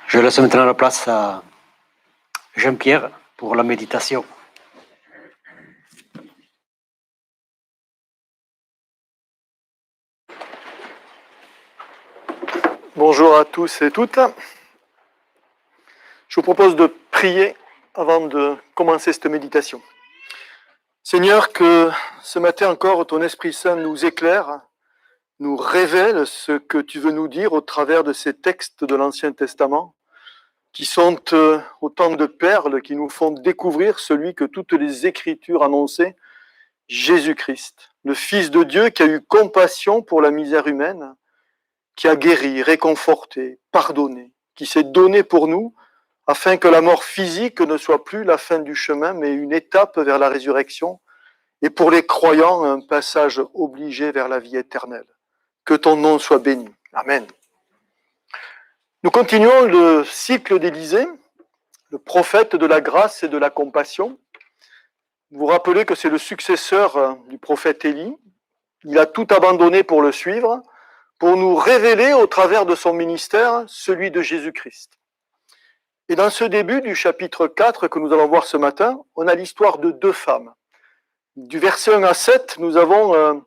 Je laisse maintenant la place à Jean-Pierre pour la méditation. Bonjour à tous et toutes. Je vous propose de prier avant de commencer cette méditation. Seigneur, que ce matin encore, ton Esprit Saint nous éclaire, nous révèle ce que tu veux nous dire au travers de ces textes de l'Ancien Testament, qui sont autant de perles qui nous font découvrir celui que toutes les Écritures annonçaient, Jésus-Christ, le Fils de Dieu qui a eu compassion pour la misère humaine, qui a guéri, réconforté, pardonné, qui s'est donné pour nous, afin que la mort physique ne soit plus la fin du chemin, mais une étape vers la résurrection, et pour les croyants, un passage obligé vers la vie éternelle. Que ton nom soit béni. Amen. Nous continuons le cycle d'Élisée, le prophète de la grâce et de la compassion. Vous vous rappelez que c'est le successeur du prophète Élie. Il a tout abandonné pour le suivre, pour nous révéler au travers de son ministère celui de Jésus-Christ. Et dans ce début du chapitre 4 que nous allons voir ce matin, on a l'histoire de deux femmes. Du verset 1 à 7, nous avons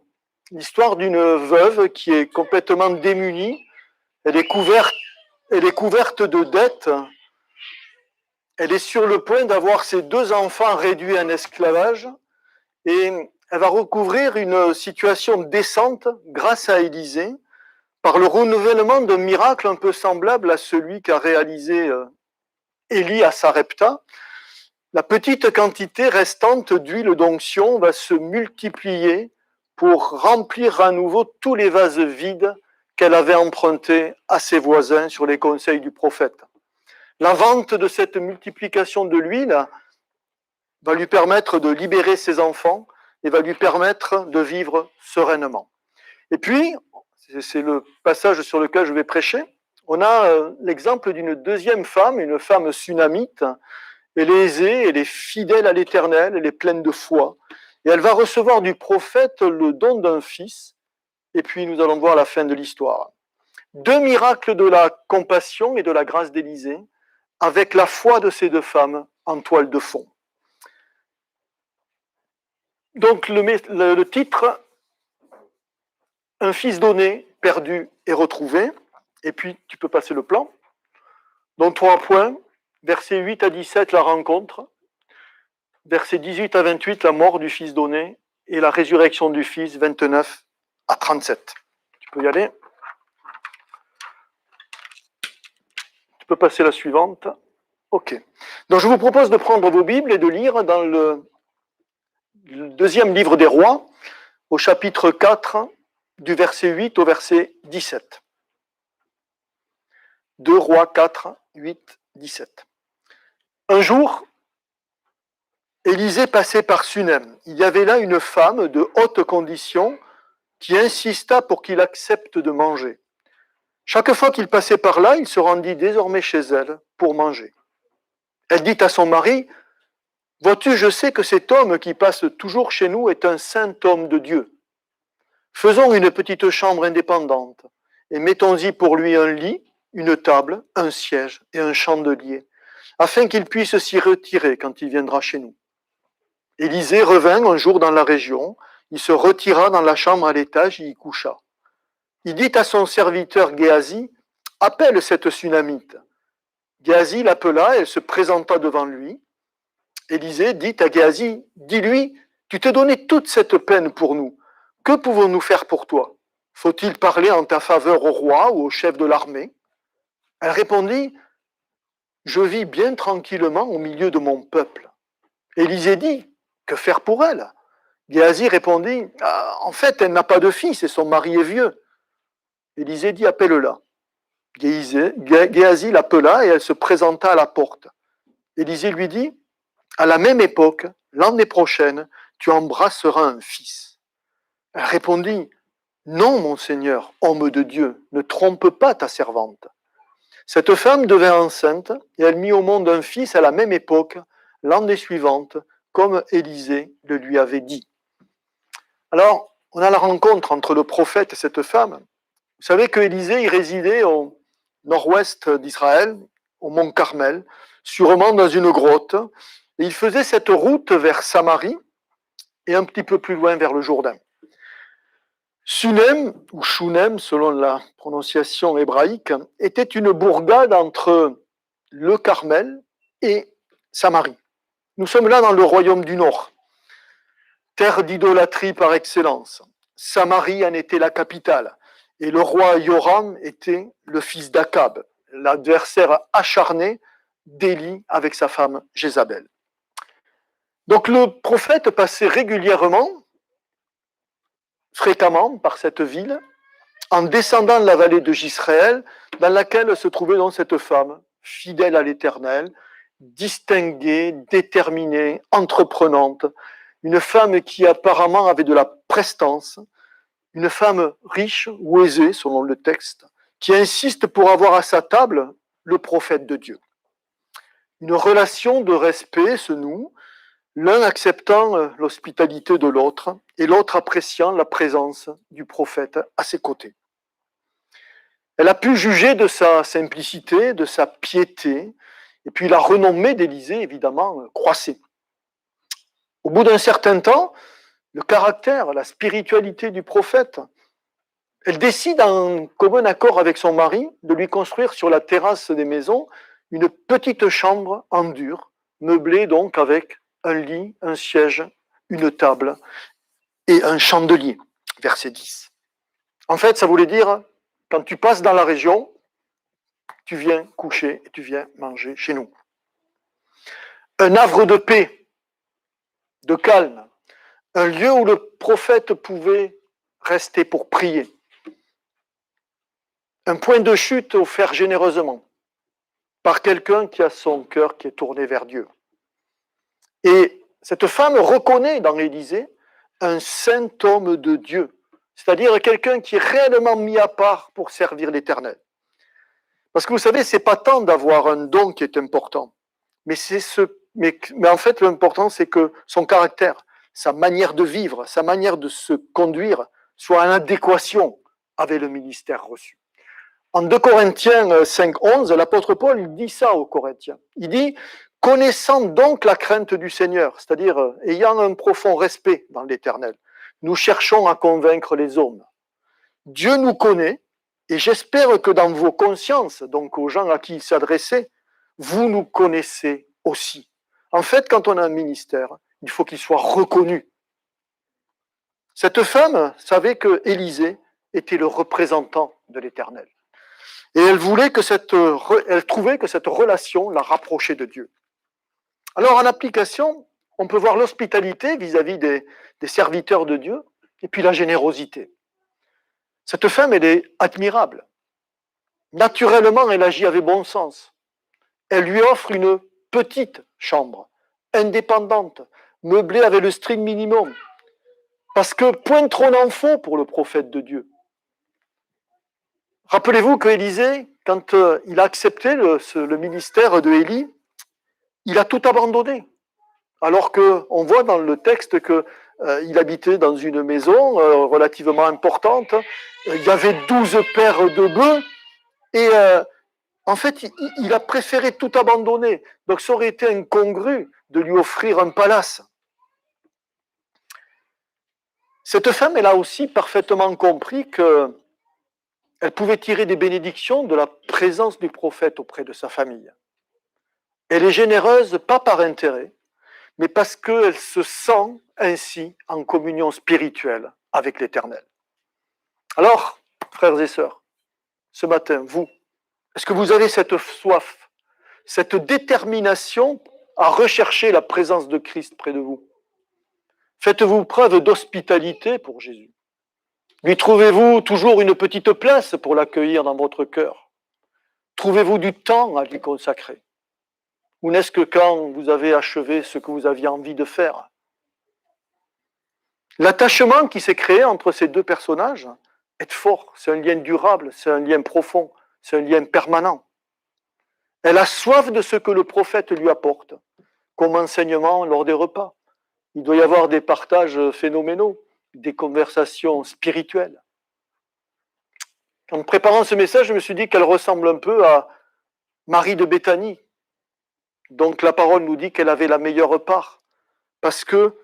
l'histoire d'une veuve qui est complètement démunie. Elle est couverte de dettes. Elle est sur le point d'avoir ses deux enfants réduits en esclavage. Et elle va recouvrir une situation décente grâce à Élisée, par le renouvellement d'un miracle un peu semblable à celui qu'a réalisé Élie à Sarepta. La petite quantité restante d'huile d'onction va se multiplier pour remplir à nouveau tous les vases vides qu'elle avait empruntés à ses voisins sur les conseils du prophète. La vente de cette multiplication de l'huile va lui permettre de libérer ses enfants et va lui permettre de vivre sereinement. Et puis, c'est le passage sur lequel je vais prêcher, on a l'exemple d'une deuxième femme, une femme sunamite. Elle est aisée, elle est fidèle à l'Éternel, elle est pleine de foi. Et elle va recevoir du prophète le don d'un fils. Et puis nous allons voir la fin de l'histoire. Deux miracles de la compassion et de la grâce d'Élisée, avec la foi de ces deux femmes en toile de fond. Donc le titre, un fils donné, perdu et retrouvé. Et puis tu peux passer le plan. Donc 3 points. Versets 8 à 17, la rencontre. Versets 18 à 28, la mort du fils donné. Et la résurrection du fils, 29 à 37. Tu peux y aller. Tu peux passer la suivante. Ok. Donc je vous propose de prendre vos Bibles et de lire dans le deuxième livre des rois, au chapitre 4, du verset 8 au verset 17. 2 Rois 4, 8, 17. Un jour, Élisée passait par Sunem. Il y avait là une femme de haute condition qui insista pour qu'il accepte de manger. Chaque fois qu'il passait par là, il se rendit désormais chez elle pour manger. Elle dit à son mari, « Vois-tu, je sais que cet homme qui passe toujours chez nous est un saint homme de Dieu. Faisons une petite chambre indépendante et mettons-y pour lui un lit, une table, un siège et un chandelier, afin qu'il puisse s'y retirer quand il viendra chez nous. » Élisée revint un jour dans la région, il se retira dans la chambre à l'étage et y coucha. Il dit à son serviteur Géasi, « Appelle cette Sunamite. » Géasi l'appela, elle se présenta devant lui. Élisée dit à Géasi, « Dis-lui, tu t'es donné toute cette peine pour nous. Que pouvons-nous faire pour toi? Faut-il parler en ta faveur au roi ou au chef de l'armée? » Elle répondit, « Je vis bien tranquillement au milieu de mon peuple. » Élisée dit, « Que faire pour elle? » Géasi répondit, « En fait, elle n'a pas de fils et son mari est vieux. » Élisée dit, « Appelle-la. » Géasi l'appela et elle se présenta à la porte. Élisée lui dit, « À la même époque, l'année prochaine, tu embrasseras un fils. » Elle répondit, « Non, mon Seigneur, homme de Dieu, ne trompe pas ta servante. » Cette femme devint enceinte et elle mit au monde un fils à la même époque, l'année suivante, comme Élisée le lui avait dit. Alors, on a la rencontre entre le prophète et cette femme. Vous savez que Élisée, il résidait au nord-ouest d'Israël, au mont Carmel, sûrement dans une grotte. Et il faisait cette route vers Samarie et un petit peu plus loin vers le Jourdain. Sunem, ou Shunem, selon la prononciation hébraïque, était une bourgade entre le Carmel et Samarie. Nous sommes là dans le royaume du Nord, terre d'idolâtrie par excellence. Samarie en était la capitale, et le roi Yoram était le fils d'Akab, l'adversaire acharné d'Élie avec sa femme Jézabel. Donc le prophète passait régulièrement, fréquemment par cette ville, en descendant la vallée de Jisraël, dans laquelle se trouvait donc cette femme, fidèle à l'Éternel, distinguée, déterminée, entreprenante, une femme qui apparemment avait de la prestance, une femme riche ou aisée, selon le texte, qui insiste pour avoir à sa table le prophète de Dieu. Une relation de respect se noue, l'un acceptant l'hospitalité de l'autre et l'autre appréciant la présence du prophète à ses côtés. Elle a pu juger de sa simplicité, de sa piété, et puis la renommée d'Élisée, évidemment, croissait. Au bout d'un certain temps, le caractère, la spiritualité du prophète, elle décide en commun accord avec son mari de lui construire sur la terrasse des maisons une petite chambre en dur, meublée donc avec un lit, un siège, une table et un chandelier. Verset 10. En fait, ça voulait dire, quand tu passes dans la région, tu viens coucher et tu viens manger chez nous. Un havre de paix, de calme, un lieu où le prophète pouvait rester pour prier. Un point de chute offert généreusement par quelqu'un qui a son cœur qui est tourné vers Dieu. Et cette femme reconnaît dans Élisée un saint homme de Dieu, c'est-à-dire quelqu'un qui est réellement mis à part pour servir l'Éternel. Parce que vous savez, c'est pas tant d'avoir un don qui est important, mais en fait l'important c'est que son caractère, sa manière de vivre, sa manière de se conduire soit en adéquation avec le ministère reçu. En 2 Corinthiens 5:11, l'apôtre Paul il dit ça aux Corinthiens. Il dit « Connaissant donc la crainte du Seigneur », c'est-à-dire ayant un profond respect dans l'Éternel, nous cherchons à convaincre les hommes. Dieu nous connaît et j'espère que dans vos consciences, donc aux gens à qui il s'adressait, vous nous connaissez aussi. En fait, quand on a un ministère, il faut qu'il soit reconnu. Cette femme savait que Élisée était le représentant de l'Éternel. Et elle trouvait que cette relation la rapprochait de Dieu. Alors en application, on peut voir l'hospitalité vis-à-vis des serviteurs de Dieu et puis la générosité. Cette femme, elle est admirable. Naturellement, elle agit avec bon sens. Elle lui offre une petite chambre, indépendante, meublée avec le strict minimum. Parce que point trop n'en faut pour le prophète de Dieu. Rappelez-vous que Élisée, quand il a accepté le ministère de Élie, il a tout abandonné. Alors qu'on voit dans le texte qu'il habitait dans une maison relativement importante, il y avait 12 paires de bœufs, et en fait, il a préféré tout abandonner. Donc ça aurait été incongru de lui offrir un palace. Cette femme, elle a aussi parfaitement compris que elle pouvait tirer des bénédictions de la présence du prophète auprès de sa famille. Elle est généreuse, pas par intérêt, mais parce qu'elle se sent ainsi en communion spirituelle avec l'Éternel. Alors, frères et sœurs, ce matin, vous, est-ce que vous avez cette soif, cette détermination à rechercher la présence de Christ près de vous? Faites-vous preuve d'hospitalité pour Jésus. Lui trouvez-vous toujours une petite place pour l'accueillir dans votre cœur? Trouvez-vous du temps à lui consacrer? Ou n'est-ce que quand vous avez achevé ce que vous aviez envie de faire? L'attachement qui s'est créé entre ces deux personnages est fort. C'est un lien durable, c'est un lien profond, c'est un lien permanent. Elle a soif de ce que le prophète lui apporte, comme enseignement lors des repas. Il doit y avoir des partages phénoménaux, des conversations spirituelles. En préparant ce message, je me suis dit qu'elle ressemble un peu à Marie de Béthanie. Donc la parole nous dit qu'elle avait la meilleure part, parce que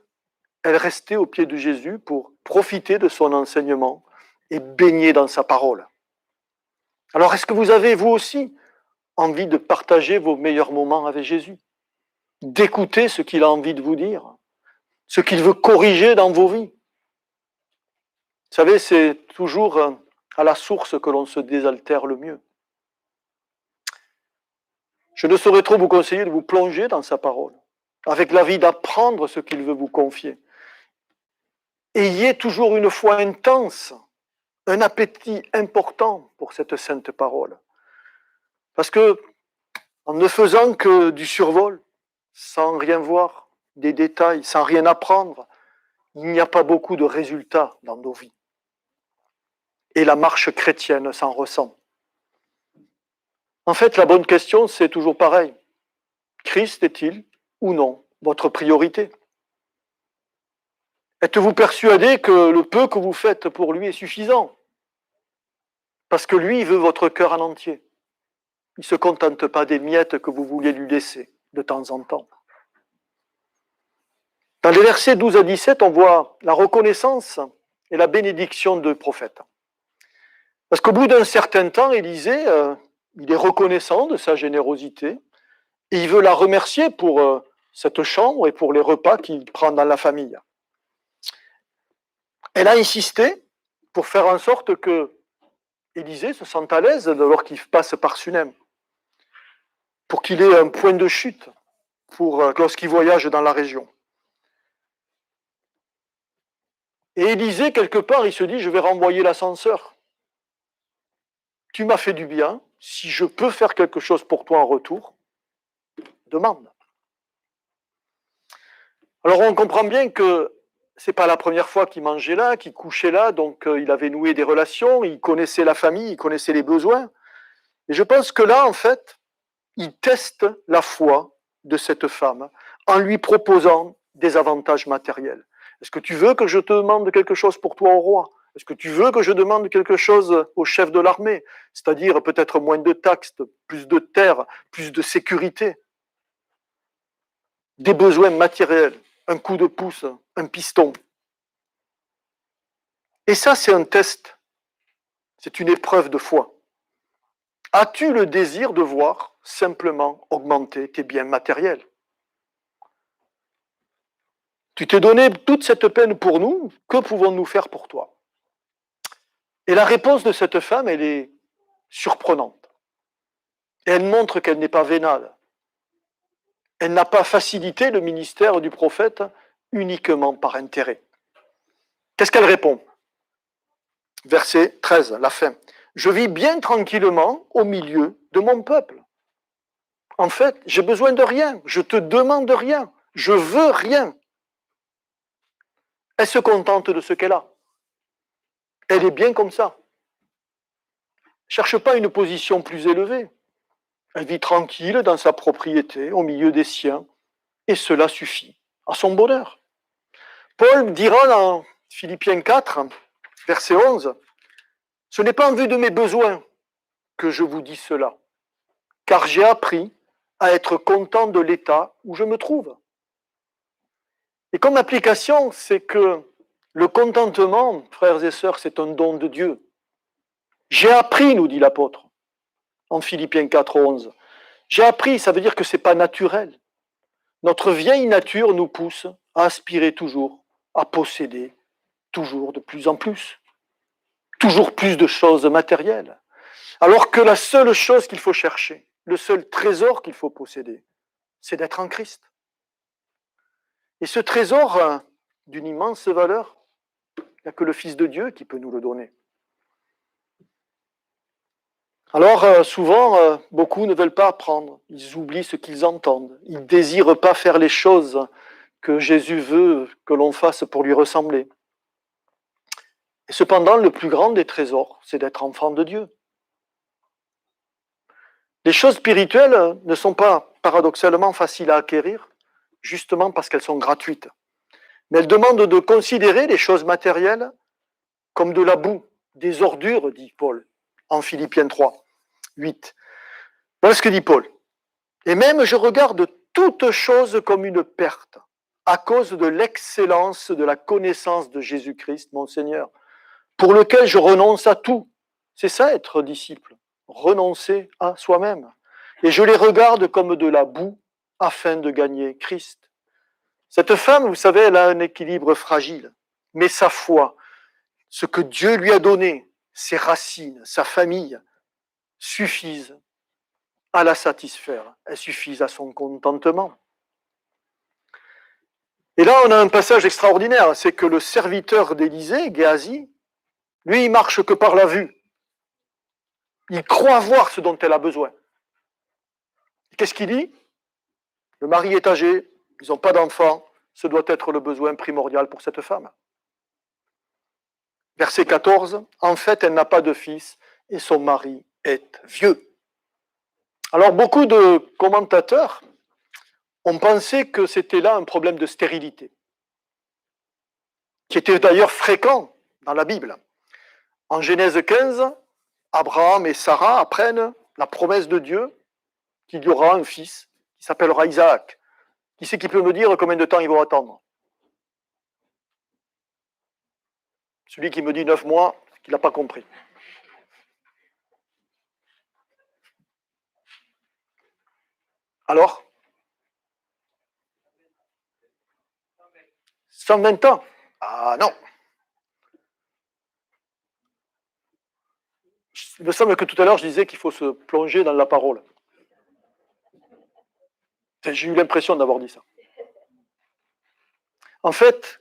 elle restait au pied de Jésus pour profiter de son enseignement et baigner dans sa parole. Alors est-ce que vous avez, vous aussi, envie de partager vos meilleurs moments avec Jésus, d'écouter ce qu'il a envie de vous dire, ce qu'il veut corriger dans vos vies? Vous savez, c'est toujours à la source que l'on se désaltère le mieux. Je ne saurais trop vous conseiller de vous plonger dans sa parole, avec l'envie d'apprendre ce qu'il veut vous confier. Ayez toujours une foi intense, un appétit important pour cette sainte parole. Parce que, en ne faisant que du survol, sans rien voir, des détails, sans rien apprendre, il n'y a pas beaucoup de résultats dans nos vies. Et la marche chrétienne s'en ressent. En fait, la bonne question, c'est toujours pareil. Christ est-il ou non votre priorité? Êtes-vous persuadé que le peu que vous faites pour lui est suffisant? Parce que lui, il veut votre cœur en entier. Il ne se contente pas des miettes que vous vouliez lui laisser de temps en temps. Dans les versets 12 à 17, on voit la reconnaissance et la bénédiction du prophète. Parce qu'au bout d'un certain temps, Élisée, il est reconnaissant de sa générosité et il veut la remercier pour cette chambre et pour les repas qu'il prend dans la famille. Elle a insisté pour faire en sorte que Élisée se sente à l'aise lorsqu'il passe par Sunem, pour qu'il ait un point de chute lorsqu'il voyage dans la région. Et Élisée, quelque part, il se dit, je vais renvoyer l'ascenseur. Tu m'as fait du bien, si je peux faire quelque chose pour toi en retour, demande. Alors on comprend bien que c'est pas la première fois qu'il mangeait là, qu'il couchait là, donc il avait noué des relations, il connaissait la famille, il connaissait les besoins. Et je pense que là, en fait, il teste la foi de cette femme en lui proposant des avantages matériels. Est-ce que tu veux que je te demande quelque chose pour toi au roi? Est-ce que tu veux que je demande quelque chose au chef de l'armée? C'est-à-dire peut-être moins de taxes, plus de terres, plus de sécurité. Des besoins matériels, un coup de pouce, un piston. Et ça, c'est un test. C'est une épreuve de foi. As-tu le désir de voir simplement augmenter tes biens matériels? Tu t'es donné toute cette peine pour nous, que pouvons-nous faire pour toi? Et la réponse de cette femme, elle est surprenante. Et elle montre qu'elle n'est pas vénale. Elle n'a pas facilité le ministère du prophète uniquement par intérêt. Qu'est-ce qu'elle répond? Verset 13, la fin. Je vis bien tranquillement au milieu de mon peuple. En fait, j'ai besoin de rien. Je te demande rien. Je veux rien. Elle se contente de ce qu'elle a. Elle est bien comme ça. Cherche pas une position plus élevée. Elle vit tranquille dans sa propriété, au milieu des siens, et cela suffit à son bonheur. Paul dira dans Philippiens 4, verset 11, « Ce n'est pas en vue de mes besoins que je vous dis cela, car j'ai appris à être content de l'état où je me trouve. » Et comme application, c'est que le contentement, frères et sœurs, c'est un don de Dieu. J'ai appris, nous dit l'apôtre, en Philippiens 4, 11. J'ai appris, ça veut dire que ce n'est pas naturel. Notre vieille nature nous pousse à aspirer toujours, à posséder toujours de plus en plus. Toujours plus de choses matérielles. Alors que la seule chose qu'il faut chercher, le seul trésor qu'il faut posséder, c'est d'être en Christ. Et ce trésor d'une immense valeur, il n'y a que le Fils de Dieu qui peut nous le donner. Alors souvent, beaucoup ne veulent pas apprendre, ils oublient ce qu'ils entendent, ils ne désirent pas faire les choses que Jésus veut que l'on fasse pour lui ressembler. Et cependant, le plus grand des trésors, c'est d'être enfant de Dieu. Les choses spirituelles ne sont pas paradoxalement faciles à acquérir, justement parce qu'elles sont gratuites. Mais elles demandent de considérer les choses matérielles comme de la boue, des ordures, dit Paul, en Philippiens 3, 8. Voilà ce que dit Paul. Et même je regarde toute chose comme une perte, à cause de l'excellence de la connaissance de Jésus-Christ, mon Seigneur, pour lequel je renonce à tout. C'est ça être disciple, renoncer à soi-même. Et je les regarde comme de la boue afin de gagner Christ. Cette femme, vous savez, elle a un équilibre fragile, mais sa foi, ce que Dieu lui a donné, ses racines, sa famille, suffisent à la satisfaire, elles suffisent à son contentement. Et là, on a un passage extraordinaire, c'est que le serviteur d'Élisée, Géasi, lui, il marche que par la vue. Il croit voir ce dont elle a besoin. Qu'est-ce qu'il dit? Le mari est âgé, ils n'ont pas d'enfant, ce doit être le besoin primordial pour cette femme. Verset 14, en fait, elle n'a pas de fils et son mari est vieux. Alors, beaucoup de commentateurs ont pensé que c'était là un problème de stérilité, qui était d'ailleurs fréquent dans la Bible. En Genèse 15, Abraham et Sarah apprennent la promesse de Dieu qu'il y aura un fils qui s'appellera Isaac. Qui c'est qui peut me dire combien de temps ils vont attendre? Celui qui me dit 9 mois, c'est qu'il n'a pas compris. Alors 120 ans? Ah non. Il me semble que tout à l'heure, je disais qu'il faut se plonger dans la parole. J'ai eu l'impression d'avoir dit ça. En fait,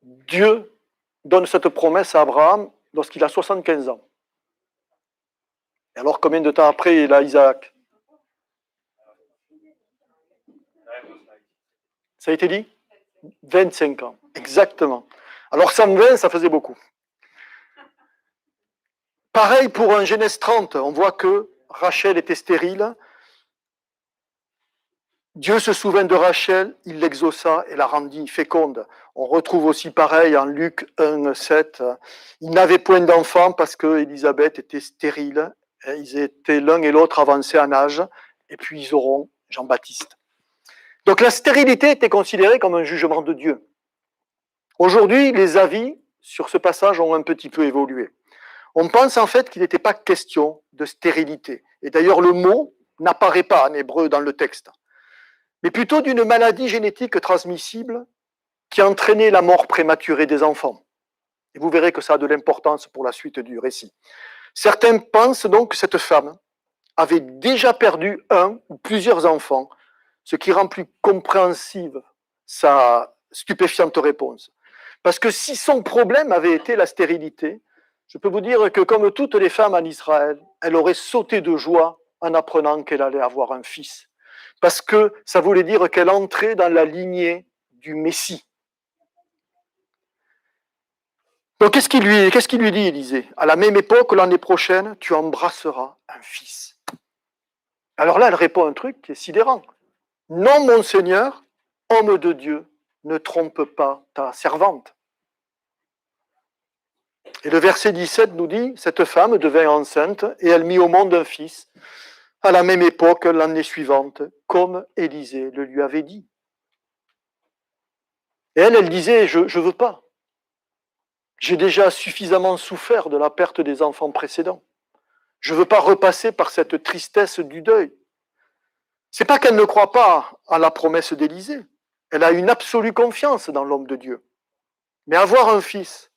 Dieu donne cette promesse à Abraham lorsqu'il a 75 ans. Et alors, combien de temps après il a Isaac? Ça a été dit? 25 ans, exactement. Alors 120, ça faisait beaucoup. Pareil pour un Genèse 30, on voit que Rachel était stérile. Dieu se souvint de Rachel, il l'exauça et la rendit féconde. On retrouve aussi pareil en Luc 1, 7. Ils n'avaient point d'enfant parce que Élisabeth était stérile. Ils étaient l'un et l'autre avancés en âge. Et puis ils auront Jean-Baptiste. Donc la stérilité était considérée comme un jugement de Dieu. Aujourd'hui, les avis sur ce passage ont un petit peu évolué. On pense en fait qu'il n'était pas question de stérilité. Et d'ailleurs, le mot n'apparaît pas en hébreu dans le texte, mais plutôt d'une maladie génétique transmissible qui entraînait la mort prématurée des enfants. Et vous verrez que ça a de l'importance pour la suite du récit. Certains pensent donc que cette femme avait déjà perdu un ou plusieurs enfants, ce qui rend plus compréhensive sa stupéfiante réponse. Parce que si son problème avait été la stérilité, je peux vous dire que comme toutes les femmes en Israël, elle aurait sauté de joie en apprenant qu'elle allait avoir un fils. Parce que ça voulait dire qu'elle entrait dans la lignée du Messie. Donc qu'est-ce qu'il lui dit, Élisée? À la même époque, l'année prochaine, tu embrasseras un fils. Alors là, elle répond un truc qui est sidérant. Non, mon Seigneur, homme de Dieu, ne trompe pas ta servante. Et le verset 17 nous dit, cette femme devint enceinte et elle mit au monde un fils à la même époque, l'année suivante, comme Élisée le lui avait dit. Et elle disait, je ne veux pas. J'ai déjà suffisamment souffert de la perte des enfants précédents. Je ne veux pas repasser par cette tristesse du deuil. C'est pas qu'elle ne croit pas à la promesse d'Élisée. Elle a une absolue confiance dans l'homme de Dieu. Mais avoir un fils,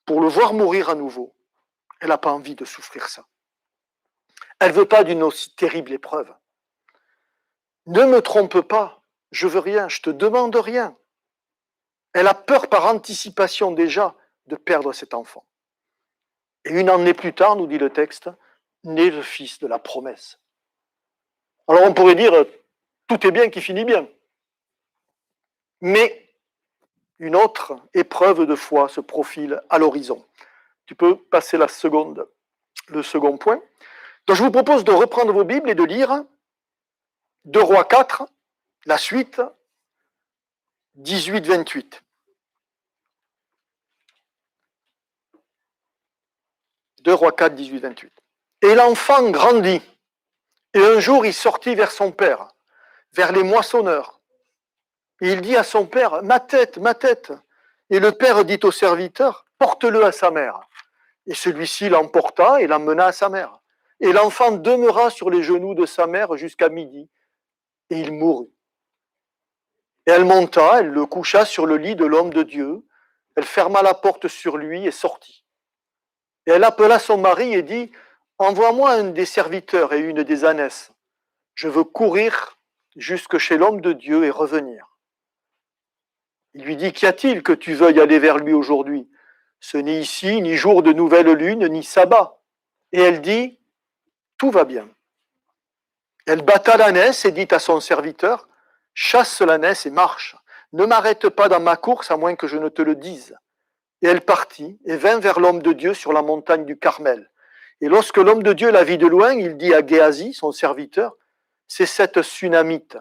pour le voir mourir à nouveau, elle n'a pas envie de souffrir ça. Elle ne veut pas d'une aussi terrible épreuve. Ne me trompe pas, je veux rien, je te demande rien. Elle a peur par anticipation déjà de perdre cet enfant. Et une année plus tard, nous dit le texte, naît le fils de la promesse. Alors on pourrait dire, tout est bien qui finit bien. Mais une autre épreuve de foi se profile à l'horizon. Tu peux passer le second point. Donc je vous propose de reprendre vos Bibles et de lire 2 Rois 4, la suite, 18-28. 2 Rois 4, 18-28. Et l'enfant grandit Et un jour, il sortit vers son père, vers les moissonneurs. Et il dit à son père, ma tête, ma tête. Et le père dit au serviteur, porte-le à sa mère. Et celui-ci l'emporta et l'emmena à sa mère. Et l'enfant demeura sur les genoux de sa mère jusqu'à midi, et il mourut. Et elle monta, elle le coucha sur le lit de l'homme de Dieu, elle ferma la porte sur lui et sortit. Et elle appela son mari et dit, envoie-moi un des serviteurs et une des ânesses. Je veux courir jusque chez l'homme de Dieu et revenir. Il lui dit, qu'y a-t-il que tu veuilles aller vers lui aujourd'hui? Ce n'est ici ni jour de nouvelle lune, ni sabbat. Et elle dit, tout va bien. Elle batta l'ânesse et dit à son serviteur, chasse l'ânesse et marche. Ne m'arrête pas dans ma course à moins que je ne te le dise. Et elle partit et vint vers l'homme de Dieu sur la montagne du Carmel. Et lorsque l'homme de Dieu la vit de loin, il dit à Géasi, son serviteur, c'est cette Sunamite.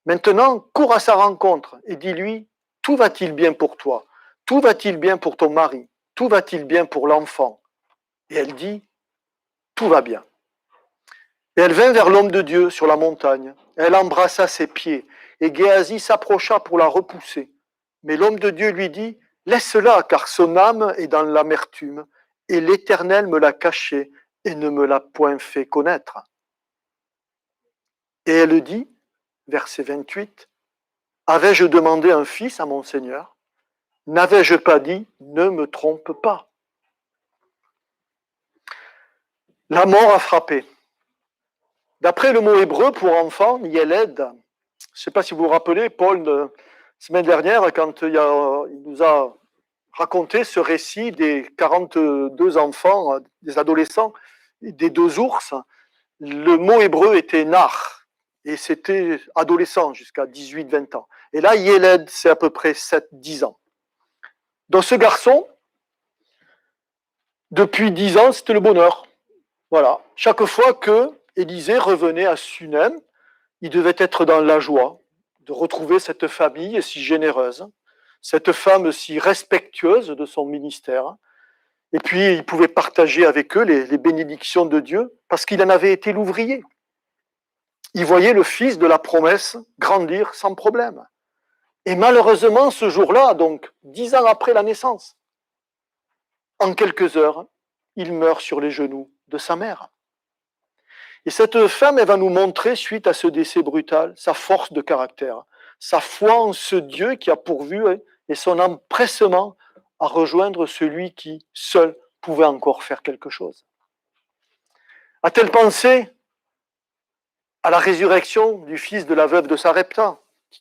Maintenant, cours à sa rencontre et dis-lui, tout va-t-il bien pour toi? Tout va-t-il bien pour ton mari? Tout va-t-il bien pour l'enfant? Et elle dit, tout va bien. Et elle vint vers l'homme de Dieu sur la montagne. Elle embrassa ses pieds, et Géasi s'approcha pour la repousser. Mais l'homme de Dieu lui dit, laisse-la, car son âme est dans l'amertume, et l'Éternel me l'a cachée et ne me l'a point fait connaître. Et elle dit, verset 28, avais-je demandé un fils à mon Seigneur? N'avais-je pas dit, ne me trompe pas? La mort a frappé. D'après le mot hébreu pour enfant, Yeled, je ne sais pas si vous vous rappelez, Paul, la semaine dernière, quand il nous a raconté ce récit des 42 enfants, des adolescents, des deux ours, le mot hébreu était nar, et c'était adolescent jusqu'à 18-20 ans. Et là, Yeled, c'est à peu près 7-10 ans. Donc ce garçon, depuis 10 ans, c'était le bonheur. Voilà. Chaque fois que Élisée revenait à Sunem, il devait être dans la joie de retrouver cette famille si généreuse, cette femme si respectueuse de son ministère. Et puis, il pouvait partager avec eux les bénédictions de Dieu parce qu'il en avait été l'ouvrier. Il voyait le fils de la promesse grandir sans problème. Et malheureusement, ce jour-là, donc 10 ans après la naissance, en quelques heures, il meurt sur les genoux de sa mère. Et cette femme, elle va nous montrer, suite à ce décès brutal, sa force de caractère, sa foi en ce Dieu qui a pourvu et son empressement à rejoindre celui qui, seul, pouvait encore faire quelque chose. A-t-elle pensé à la résurrection du fils de la veuve de Sarepta,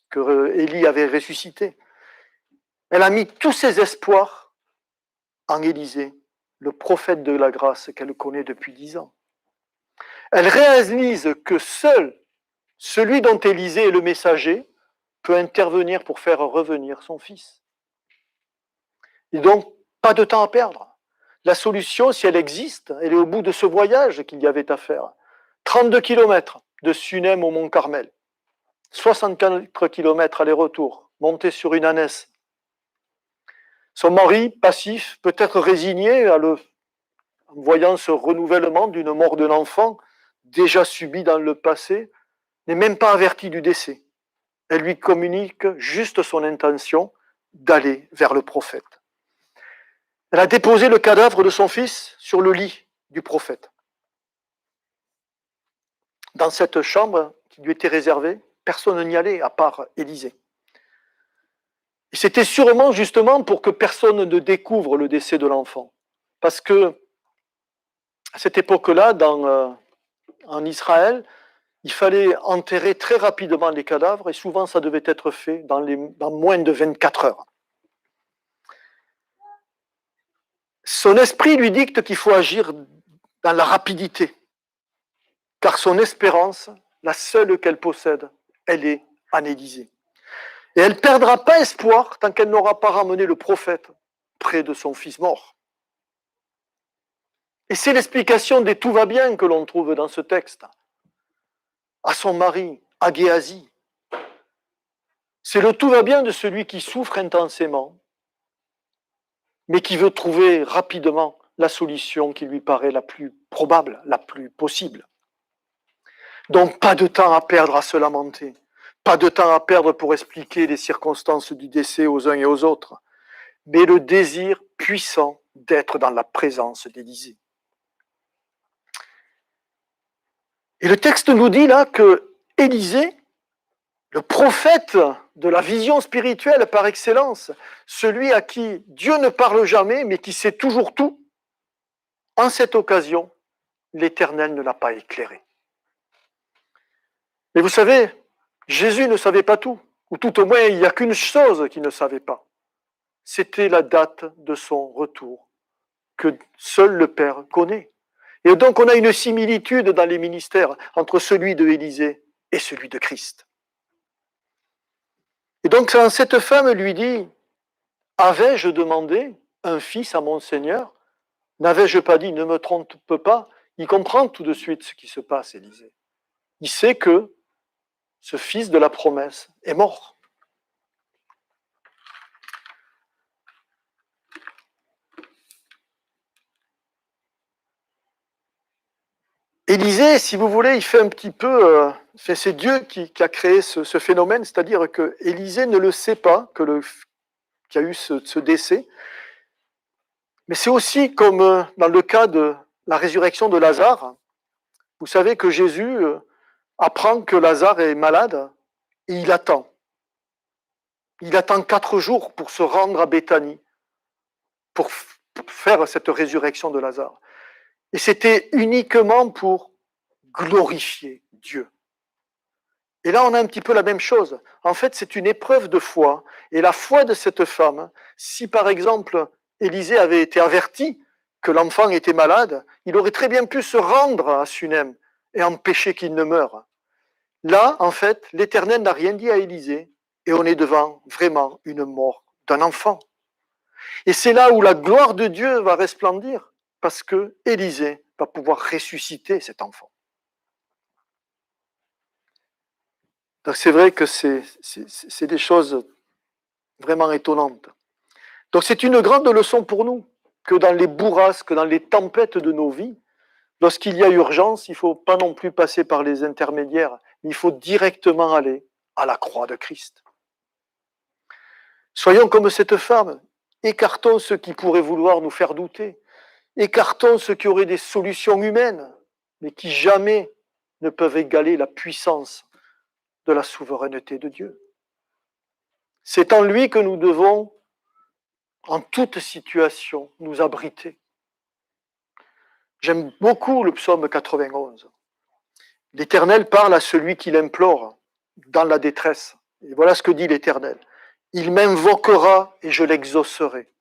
que Élie avait ressuscité? Elle a mis tous ses espoirs en Élisée, le prophète de la grâce qu'elle connaît depuis 10 ans. Elle réalise que seul celui dont Élisée est le messager peut intervenir pour faire revenir son fils. Et donc, pas de temps à perdre. La solution, si elle existe, elle est au bout de ce voyage qu'il y avait à faire. 32 kilomètres de Sunem au Mont Carmel. 64 kilomètres aller-retour, monté sur une ânesse. Son mari, passif, peut-être résigné en voyant ce renouvellement d'une mort d'un enfant déjà subi dans le passé, n'est même pas averti du décès. Elle lui communique juste son intention d'aller vers le prophète. Elle a déposé le cadavre de son fils sur le lit du prophète. Dans cette chambre qui lui était réservée, personne n'y allait à part Élisée. Et c'était sûrement justement pour que personne ne découvre le décès de l'enfant. Parce que à cette époque-là, en Israël, il fallait enterrer très rapidement les cadavres et souvent ça devait être fait dans moins de 24 heures. Son esprit lui dicte qu'il faut agir dans la rapidité, car son espérance, la seule qu'elle possède, elle est en Élisée. Et elle ne perdra pas espoir tant qu'elle n'aura pas ramené le prophète près de son fils mort. Et c'est l'explication des tout va bien que l'on trouve dans ce texte. À son mari, à Géasi. C'est le tout va bien de celui qui souffre intensément, mais qui veut trouver rapidement la solution qui lui paraît la plus probable, la plus possible. Donc pas de temps à perdre à se lamenter, pas de temps à perdre pour expliquer les circonstances du décès aux uns et aux autres, mais le désir puissant d'être dans la présence d'Élisée. Et le texte nous dit là que Élisée, le prophète de la vision spirituelle par excellence, celui à qui Dieu ne parle jamais mais qui sait toujours tout, en cette occasion, l'Éternel ne l'a pas éclairé. Mais vous savez, Jésus ne savait pas tout, ou tout au moins il n'y a qu'une chose qu'il ne savait pas. C'était la date de son retour, que seul le Père connaît. Et donc on a une similitude dans les ministères entre celui de Élisée et celui de Christ. Et donc cette femme lui dit, avais-je demandé un fils à mon Seigneur? N'avais-je pas dit, ne me trompe pas? Il comprend tout de suite ce qui se passe, Élisée. Il sait que ce fils de la promesse est mort. Élisée, si vous voulez, il fait un petit peu... c'est Dieu qui a créé ce phénomène, c'est-à-dire que Élisée ne le sait pas, qu'il y a eu ce décès. Mais c'est aussi comme dans le cas de la résurrection de Lazare. Vous savez que Jésus apprend que Lazare est malade et il attend. Il attend 4 jours pour se rendre à Béthanie, pour faire cette résurrection de Lazare. Et c'était uniquement pour glorifier Dieu. Et là, on a un petit peu la même chose. En fait, c'est une épreuve de foi. Et la foi de cette femme, si par exemple, Élisée avait été averti que l'enfant était malade, il aurait très bien pu se rendre à Sunem et empêcher qu'il ne meure. Là, en fait, l'Éternel n'a rien dit à Élisée et on est devant vraiment une mort d'un enfant. Et c'est là où la gloire de Dieu va resplendir parce que Élisée va pouvoir ressusciter cet enfant. Donc c'est vrai que c'est des choses vraiment étonnantes. Donc c'est une grande leçon pour nous, que dans les bourrasques, dans les tempêtes de nos vies, lorsqu'il y a urgence, il ne faut pas non plus passer par les intermédiaires, mais il faut directement aller à la croix de Christ. Soyons comme cette femme, écartons ceux qui pourraient vouloir nous faire douter, écartons ceux qui auraient des solutions humaines, mais qui jamais ne peuvent égaler la puissance de la souveraineté de Dieu. C'est en lui que nous devons, en toute situation, nous abriter. J'aime beaucoup le psaume 91. L'Éternel parle à celui qui l'implore dans la détresse. Et voilà ce que dit l'Éternel. Il m'invoquera et je l'exaucerai.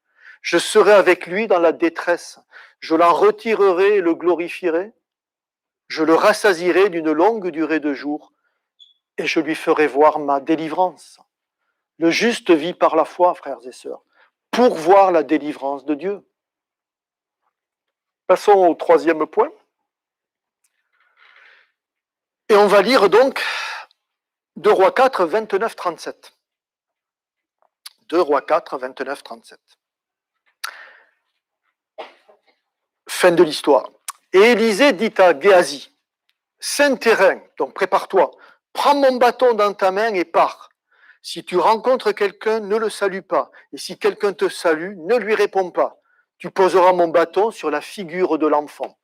Je serai avec lui dans la détresse. Je l'en retirerai et le glorifierai. Je le rassasierai d'une longue durée de jours et je lui ferai voir ma délivrance. Le juste vit par la foi, frères et sœurs, pour voir la délivrance de Dieu. Passons au 3e point. Et on va lire donc 2 Rois 4, 29, 37. 2 Rois 4, 29, 37. Fin de l'histoire. Et Élisée dit à Géasi, saint terrain, donc prépare-toi, prends mon bâton dans ta main et pars. Si tu rencontres quelqu'un, ne le salue pas. Et si quelqu'un te salue, ne lui réponds pas. Tu poseras mon bâton sur la figure de l'enfant.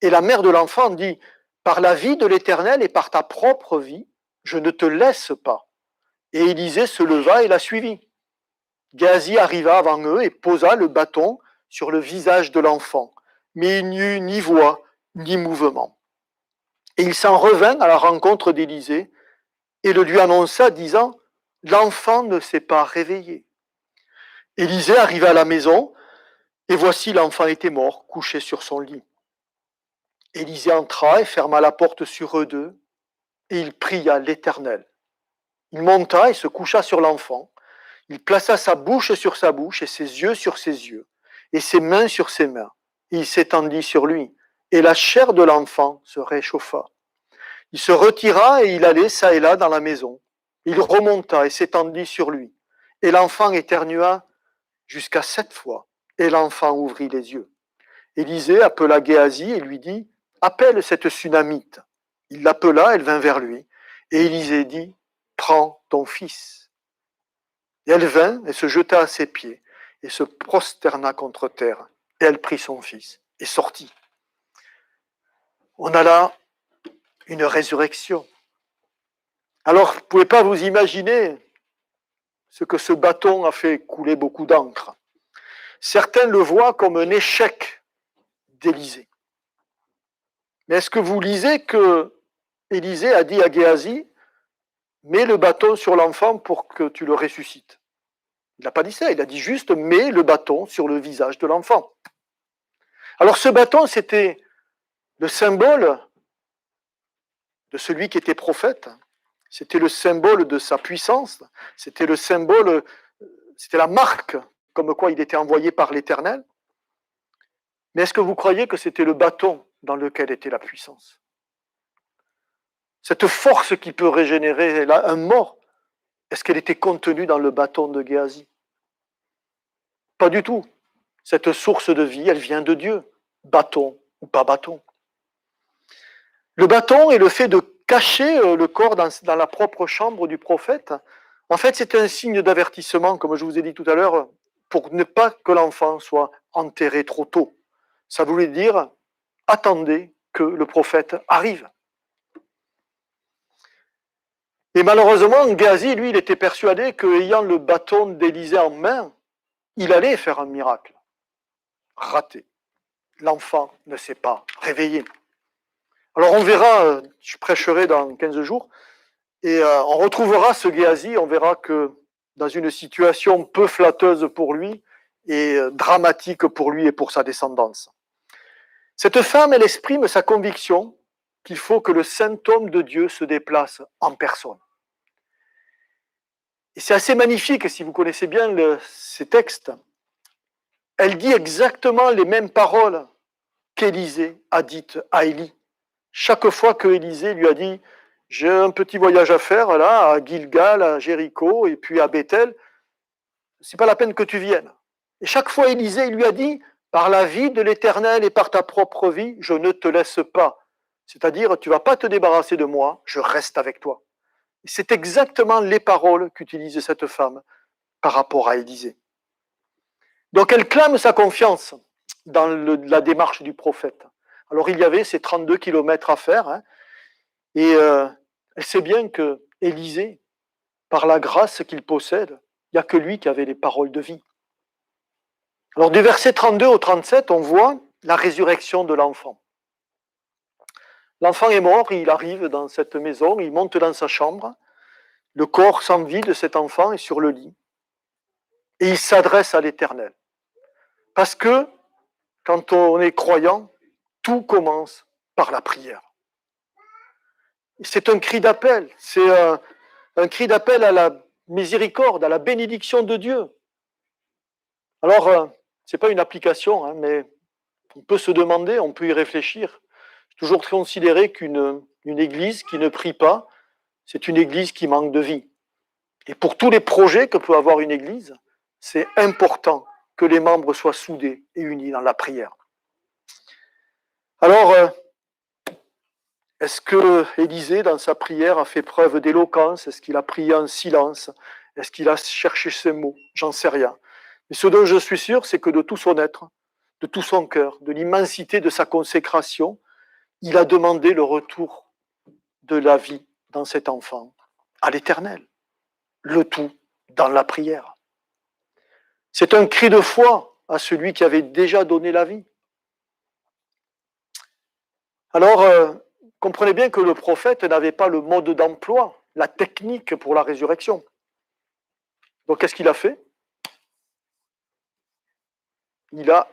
Et la mère de l'enfant dit, par la vie de l'Éternel et par ta propre vie, je ne te laisse pas. Et Élisée se leva et la suivit. Géasi arriva avant eux et posa le bâton sur le visage de l'enfant. Mais il n'y eut ni voix, ni mouvement. Et il s'en revint à la rencontre d'Élisée et le lui annonça, disant, l'enfant ne s'est pas réveillé. Élisée arriva à la maison, et voici l'enfant était mort, couché sur son lit. Élisée entra et ferma la porte sur eux deux, et il pria l'Éternel. Il monta et se coucha sur l'enfant. Il plaça sa bouche sur sa bouche, et ses yeux sur ses yeux, et ses mains sur ses mains. Et il s'étendit sur lui, et la chair de l'enfant se réchauffa. Il se retira et il allait çà et là dans la maison. Il remonta et s'étendit sur lui. Et l'enfant éternua jusqu'à 7 fois. Et l'enfant ouvrit les yeux. Élisée appela Géasi et lui dit, appelle cette Sunamite. Il l'appela, elle vint vers lui. Et Élisée dit, prends ton fils. Et elle vint et se jeta à ses pieds et se prosterna contre terre. Et elle prit son fils et sortit. On a là une résurrection. Alors, vous ne pouvez pas vous imaginer ce que ce bâton a fait couler beaucoup d'encre. Certains le voient comme un échec d'Élisée. Mais est-ce que vous lisez que Élisée a dit à Géasi, mets le bâton sur l'enfant pour que tu le ressuscites? Il n'a pas dit ça, il a dit juste, mets le bâton sur le visage de l'enfant. Alors ce bâton, c'était le symbole de celui qui était prophète, c'était le symbole de sa puissance, c'était le symbole, c'était la marque comme quoi il était envoyé par l'Éternel. Mais est-ce que vous croyez que c'était le bâton dans lequel était la puissance? Cette force qui peut régénérer un mort, est-ce qu'elle était contenue dans le bâton de Géasi? Pas du tout. Cette source de vie, elle vient de Dieu, bâton ou pas bâton. Le bâton et le fait de cacher le corps dans la propre chambre du prophète, en fait, c'est un signe d'avertissement, comme je vous ai dit tout à l'heure, pour ne pas que l'enfant soit enterré trop tôt. Ça voulait dire, attendez que le prophète arrive. Et malheureusement, Géasi, lui, il était persuadé qu'ayant le bâton d'Élisée en main, il allait faire un miracle. Raté. L'enfant ne s'est pas réveillé. Alors on verra, je prêcherai dans 15 jours, et on retrouvera ce Géasi, on verra que dans une situation peu flatteuse pour lui et dramatique pour lui et pour sa descendance. Cette femme, elle exprime sa conviction qu'il faut que le saint homme de Dieu se déplace en personne. Et c'est assez magnifique si vous connaissez bien ces textes. Elle dit exactement les mêmes paroles qu'Élisée a dites à Élie. Chaque fois que Élisée lui a dit « J'ai un petit voyage à faire là, à Gilgal, à Jéricho et puis à Bethel, c'est pas la peine que tu viennes. » Et chaque fois Élisée lui a dit « Par la vie de l'Éternel et par ta propre vie, je ne te laisse pas. » C'est-à-dire, tu ne vas pas te débarrasser de moi, je reste avec toi. Et c'est exactement les paroles qu'utilise cette femme par rapport à Élisée. Donc elle clame sa confiance dans la démarche du prophète. Alors il y avait ces 32 kilomètres à faire, hein, et elle sait bien que Élisée, par la grâce qu'il possède, il n'y a que lui qui avait les paroles de vie. Alors du verset 32 au 37, on voit la résurrection de l'enfant. L'enfant est mort, il arrive dans cette maison, il monte dans sa chambre, le corps sans vie de cet enfant est sur le lit, et il s'adresse à l'Éternel. Parce que, quand on est croyant, tout commence par la prière. C'est un cri d'appel, c'est un cri d'appel à la miséricorde, à la bénédiction de Dieu. Alors, ce n'est pas une application, hein, mais on peut se demander, on peut y réfléchir. J'ai toujours considéré qu'une église qui ne prie pas, c'est une église qui manque de vie. Et pour tous les projets que peut avoir une église, c'est important que les membres soient soudés et unis dans la prière. Alors, est-ce que Élisée, dans sa prière, a fait preuve d'éloquence? Est-ce qu'il a prié en silence? Est-ce qu'il a cherché ses mots? J'en sais rien. Mais ce dont je suis sûr, c'est que de tout son être, de tout son cœur, de l'immensité de sa consécration, il a demandé le retour de la vie dans cet enfant à l'Éternel. Le tout dans la prière. C'est un cri de foi à celui qui avait déjà donné la vie. Alors, comprenez bien que le prophète n'avait pas le mode d'emploi, la technique pour la résurrection. Donc, qu'est-ce qu'il a fait? Il a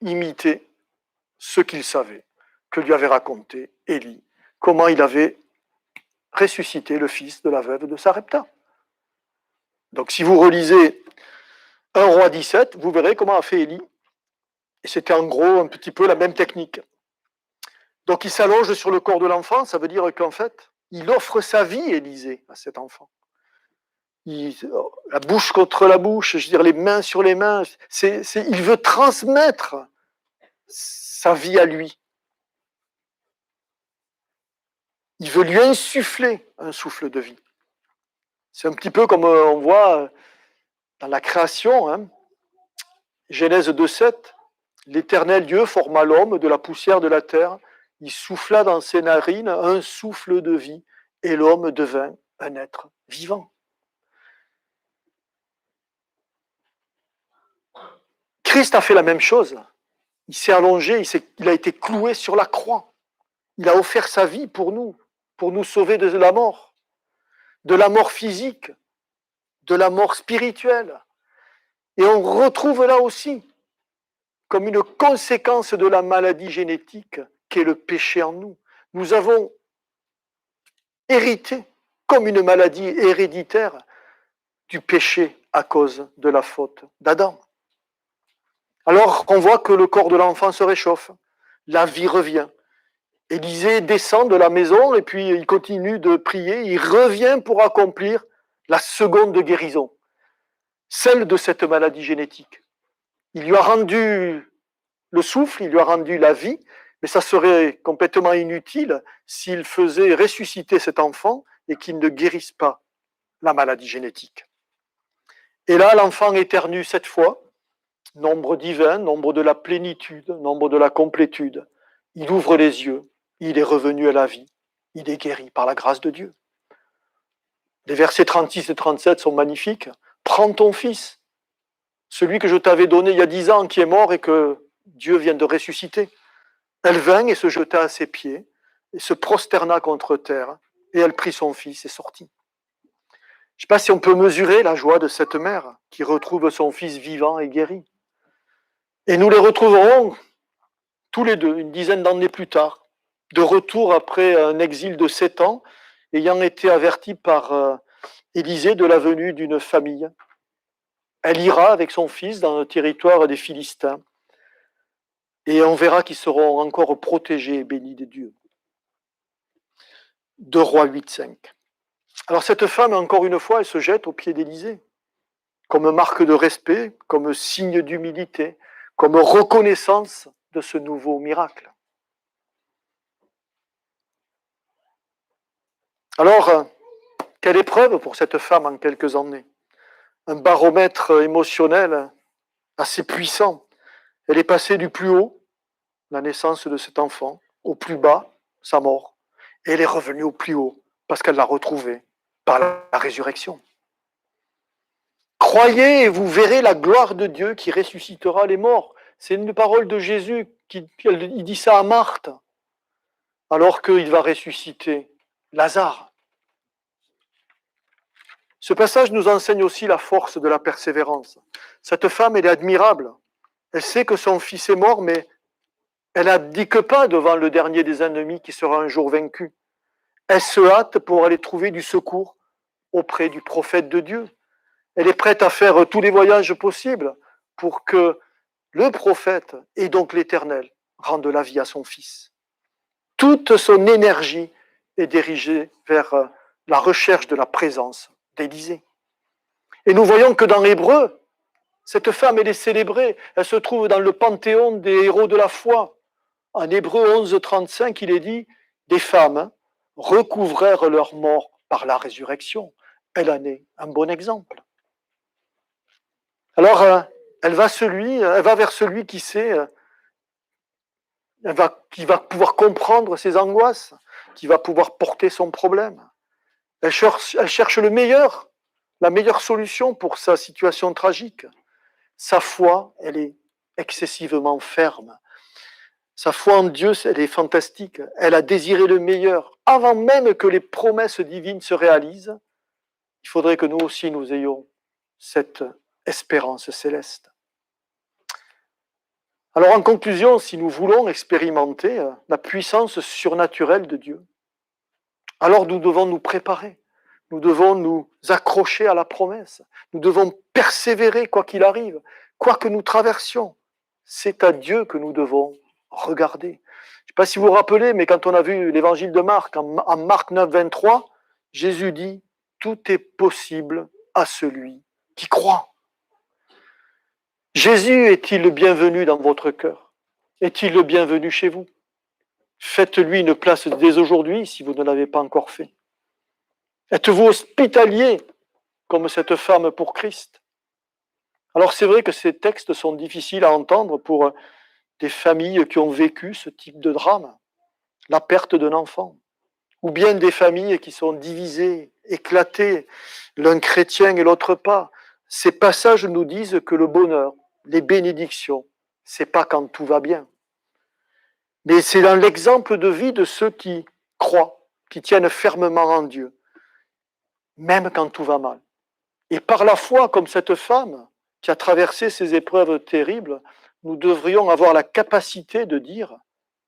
imité ce qu'il savait, que lui avait raconté Élie, comment il avait ressuscité le fils de la veuve de Sarepta. Donc, si vous relisez 1 Roi 17, vous verrez comment a fait Élie. Et c'était en gros un petit peu la même technique. Donc il s'allonge sur le corps de l'enfant, ça veut dire qu'en fait, il offre sa vie, Élisée, à cet enfant. La bouche contre la bouche, je veux dire les mains sur les mains, il veut transmettre sa vie à lui. Il veut lui insuffler un souffle de vie. C'est un petit peu comme on voit dans la création, hein. Genèse 2,7, l'Éternel Dieu forma l'homme de la poussière de la terre, il souffla dans ses narines un souffle de vie, et l'homme devint un être vivant. Christ a fait la même chose. Il s'est allongé, il a été cloué sur la croix. Il a offert sa vie pour nous sauver de la mort physique, de la mort spirituelle. Et on retrouve là aussi, comme une conséquence de la maladie génétique qu'est le péché en nous. Nous avons hérité, comme une maladie héréditaire, du péché à cause de la faute d'Adam. Alors on voit que le corps de l'enfant se réchauffe, la vie revient. Élisée descend de la maison et puis il continue de prier, il revient pour accomplir la seconde guérison, celle de cette maladie génétique. Il lui a rendu le souffle, il lui a rendu la vie, mais ça serait complètement inutile s'il faisait ressusciter cet enfant et qu'il ne guérisse pas la maladie génétique. Et là, l'enfant éternue cette fois, nombre divin, nombre de la plénitude, nombre de la complétude. Il ouvre les yeux, il est revenu à la vie, il est guéri par la grâce de Dieu. Les versets 36 et 37 sont magnifiques. Prends ton fils, celui que je t'avais donné il y a 10 ans, qui est mort et que Dieu vient de ressusciter. Elle vint et se jeta à ses pieds, et se prosterna contre terre, et elle prit son fils et sortit. Je ne sais pas si on peut mesurer la joie de cette mère qui retrouve son fils vivant et guéri. Et nous les retrouverons tous les deux, une dizaine d'années plus tard, de retour après un exil de 7 ans, ayant été avertis par Élisée de la venue d'une famille. Elle ira avec son fils dans le territoire des Philistins, et on verra qu'ils seront encore protégés et bénis de Dieu. 2 Rois 8,5. Alors cette femme, encore une fois, elle se jette aux pieds d'Élisée, comme marque de respect, comme signe d'humilité, comme reconnaissance de ce nouveau miracle. Alors, quelle épreuve pour cette femme en quelques années. Un baromètre émotionnel assez puissant. Elle est passée du plus haut, la naissance de cet enfant, au plus bas, sa mort. Et elle est revenue au plus haut, parce qu'elle l'a retrouvé par la résurrection. Croyez et vous verrez la gloire de Dieu qui ressuscitera les morts. C'est une parole de Jésus, il dit ça à Marthe, alors qu'il va ressusciter Lazare. Ce passage nous enseigne aussi la force de la persévérance. Cette femme, elle est admirable. Elle sait que son fils est mort, mais elle n'abdique pas devant le dernier des ennemis qui sera un jour vaincu. Elle se hâte pour aller trouver du secours auprès du prophète de Dieu. Elle est prête à faire tous les voyages possibles pour que le prophète, et donc l'Éternel, rende la vie à son fils. Toute son énergie est dirigée vers la recherche de la présence d'Élisée. Et nous voyons que dans l'hébreu, cette femme, elle est célébrée. Elle se trouve dans le panthéon des héros de la foi. En Hébreu 11, 35, il est dit « Des femmes recouvrèrent leur mort par la résurrection. » Elle en est un bon exemple. Alors, elle va vers celui qui sait, qui va pouvoir comprendre ses angoisses, qui va pouvoir porter son problème. Elle cherche le meilleur, la meilleure solution pour sa situation tragique. Sa foi, elle est excessivement ferme. Sa foi en Dieu, elle est fantastique. Elle a désiré le meilleur. Avant même que les promesses divines se réalisent, il faudrait que nous aussi, nous ayons cette espérance céleste. Alors en conclusion, si nous voulons expérimenter la puissance surnaturelle de Dieu, alors nous devons nous préparer. Nous devons nous accrocher à la promesse. Nous devons persévérer quoi qu'il arrive, quoi que nous traversions. C'est à Dieu que nous devons regarder. Je ne sais pas si vous vous rappelez, mais quand on a vu l'évangile de Marc, en Marc 9, 23, Jésus dit « Tout est possible à celui qui croit ». Jésus est-il le bienvenu dans votre cœur? Est-il le bienvenu chez vous? Faites-lui une place dès aujourd'hui si vous ne l'avez pas encore fait. Êtes-vous hospitalier comme cette femme pour Christ? Alors c'est vrai que ces textes sont difficiles à entendre pour des familles qui ont vécu ce type de drame, la perte d'un enfant, ou bien des familles qui sont divisées, éclatées, l'un chrétien et l'autre pas. Ces passages nous disent que le bonheur, les bénédictions, c'est pas quand tout va bien. Mais c'est dans l'exemple de vie de ceux qui croient, qui tiennent fermement en Dieu, même quand tout va mal. Et par la foi, comme cette femme qui a traversé ces épreuves terribles, nous devrions avoir la capacité de dire,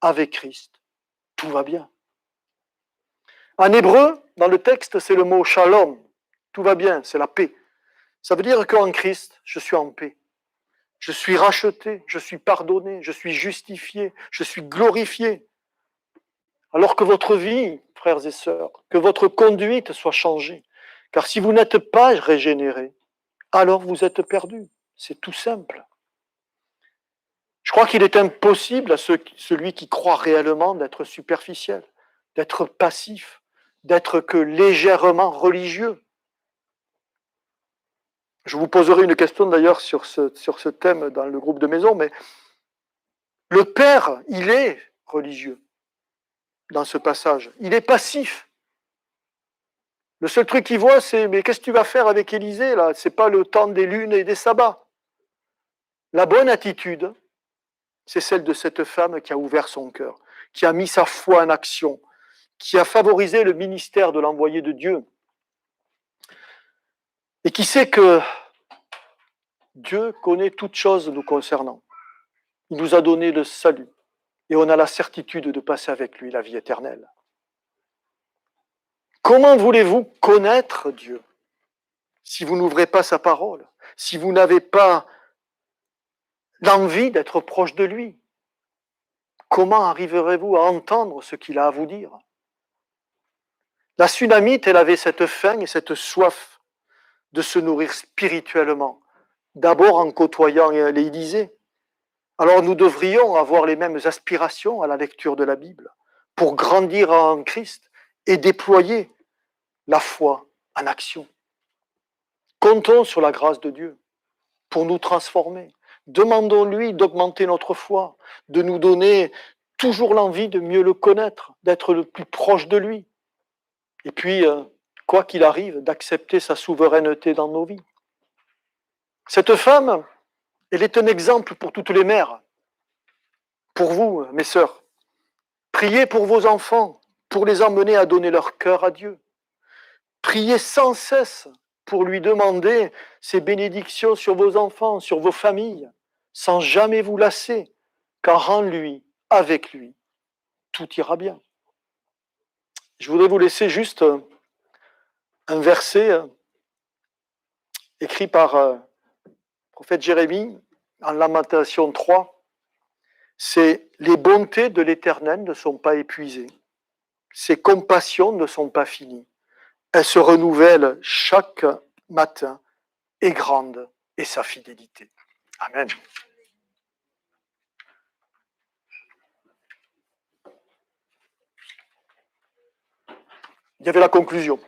avec Christ, tout va bien. En hébreu, dans le texte, c'est le mot shalom. Tout va bien, c'est la paix. Ça veut dire qu'en Christ, je suis en paix. Je suis racheté, je suis pardonné, je suis justifié, je suis glorifié. Alors que votre vie, frères et sœurs, que votre conduite soit changée. Car si vous n'êtes pas régénéré, alors vous êtes perdu. C'est tout simple. Je crois qu'il est impossible à celui qui croit réellement d'être superficiel, d'être passif, d'être que légèrement religieux. Je vous poserai une question d'ailleurs sur ce thème dans le groupe de maison, mais le Père, il est religieux dans ce passage. Il est passif. Le seul truc qu'il voit, c'est « mais qu'est-ce que tu vas faire avec Élisée là? C'est pas le temps des lunes et des sabbats. » La bonne attitude, c'est celle de cette femme qui a ouvert son cœur, qui a mis sa foi en action, qui a favorisé le ministère de l'envoyé de Dieu et qui sait que Dieu connaît toutes choses nous concernant. Il nous a donné le salut et on a la certitude de passer avec lui la vie éternelle. Comment voulez-vous connaître Dieu si vous n'ouvrez pas sa parole, si vous n'avez pas l'envie d'être proche de lui? Comment arriverez-vous à entendre ce qu'il a à vous dire? La Sunamite, elle avait cette faim et cette soif de se nourrir spirituellement, d'abord en côtoyant l'Élysée. Alors nous devrions avoir les mêmes aspirations à la lecture de la Bible pour grandir en Christ et déployer la foi en action. Comptons sur la grâce de Dieu pour nous transformer. Demandons-lui d'augmenter notre foi, de nous donner toujours l'envie de mieux le connaître, d'être le plus proche de lui. Et puis, quoi qu'il arrive, d'accepter sa souveraineté dans nos vies. Cette femme, elle est un exemple pour toutes les mères, pour vous, mes sœurs. Priez pour vos enfants, pour les emmener à donner leur cœur à Dieu. Priez sans cesse pour lui demander ses bénédictions sur vos enfants, sur vos familles, sans jamais vous lasser, car en lui, avec lui, tout ira bien. Je voudrais vous laisser juste un verset écrit par le prophète Jérémie en Lamentation 3. C'est « Les bontés de l'Éternel ne sont pas épuisées, ses compassions ne sont pas finies. Elles se renouvellent chaque matin, et grande est sa fidélité. » Amen. Il y avait la conclusion.